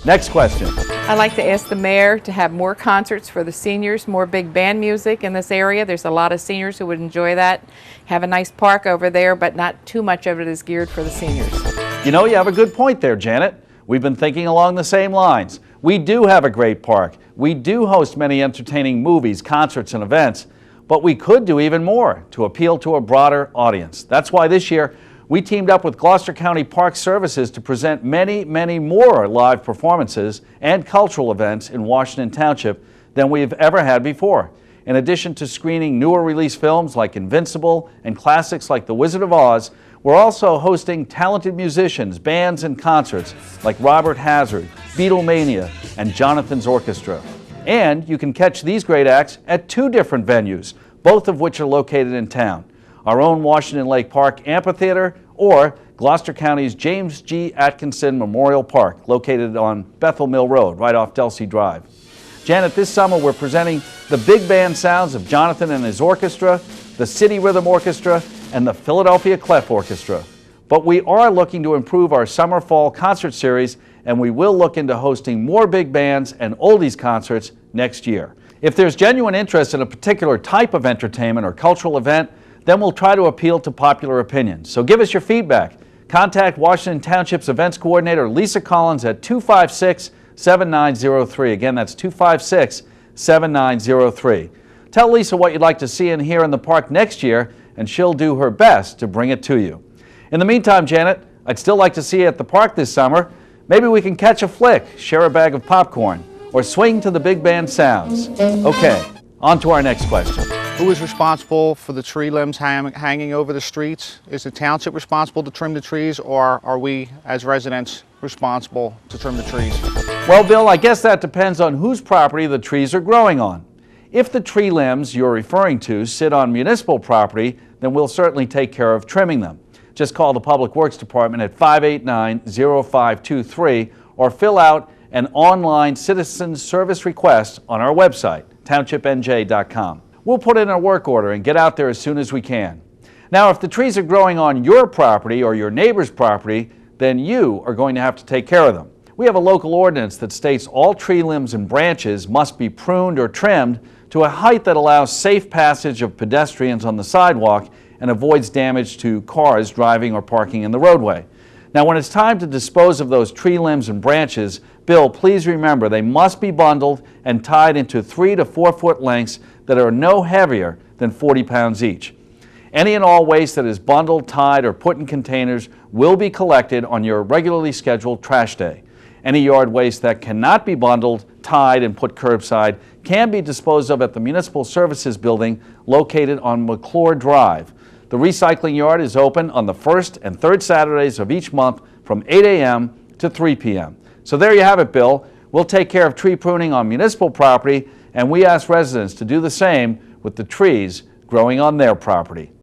Next question. I'd like to ask the mayor to have more concerts for the seniors, more big band music in this area. There's a lot of seniors who would enjoy that. Have a nice park over there, but not too much of it is geared for the seniors. You know, you have a good point there, Janet. We've been thinking along the same lines. We do have a great park. We do host many entertaining movies, concerts, and events, but we could do even more to appeal to a broader audience. That's why this year we teamed up with Gloucester County Park Services to present many more live performances and cultural events in Washington Township than we've ever had before. In addition to screening newer release films like Invincible and classics like The Wizard of Oz, we're also hosting talented musicians, bands, and concerts like Robert Hazard, Beatlemania, and Jonathan's Orchestra. And you can catch these great acts at 2 different venues, both of which are located in town. Our own Washington Lake Park Amphitheater or Gloucester County's James G. Atkinson Memorial Park, located on Bethel Mill Road, right off Delsey Drive. Janet, this summer we're presenting the big band sounds of Jonathan and his orchestra, the City Rhythm Orchestra, and the Philadelphia Clef Orchestra. But we are looking to improve our summer-fall concert series, and we will look into hosting more big bands and oldies concerts next year. If there's genuine interest in a particular type of entertainment or cultural event, then we'll try to appeal to popular opinion. So give us your feedback. Contact Washington Township's Events Coordinator Lisa Collins at 256-7903. Again, that's 256-7903. Tell Lisa what you'd like to see and hear in the park next year, and she'll do her best to bring it to you. In the meantime, Janet, I'd still like to see you at the park this summer. Maybe we can catch a flick, share a bag of popcorn, or swing to the big band sounds. Okay, on to our next question. Who is responsible for the tree limbs hanging over the streets? Is the township responsible to trim the trees, or are we as residents responsible to trim the trees? Well, Bill, I guess that depends on whose property the trees are growing on. If the tree limbs you're referring to sit on municipal property, then we'll certainly take care of trimming them. Just call the Public Works Department at 589-0523 or fill out an online citizen service request on our website, townshiPNJ.com. We'll put in a work order and get out there as soon as we can. Now, if the trees are growing on your property or your neighbor's property, then you are going to have to take care of them. We have a local ordinance that states all tree limbs and branches must be pruned or trimmed to a height that allows safe passage of pedestrians on the sidewalk and avoids damage to cars driving or parking in the roadway. Now, when it's time to dispose of those tree limbs and branches, Bill, please remember they must be bundled and tied into 3 to 4 foot lengths that are no heavier than 40 pounds each. Any and all waste that is bundled, tied, or put in containers will be collected on your regularly scheduled trash day. Any yard waste that cannot be bundled, tied, and put curbside can be disposed of at the Municipal Services Building located on McClure Drive. The recycling yard is open on the first and third Saturdays of each month from 8 a.m. to 3 p.m. So there you have it, Bill. We'll take care of tree pruning on municipal property, and we ask residents to do the same with the trees growing on their property.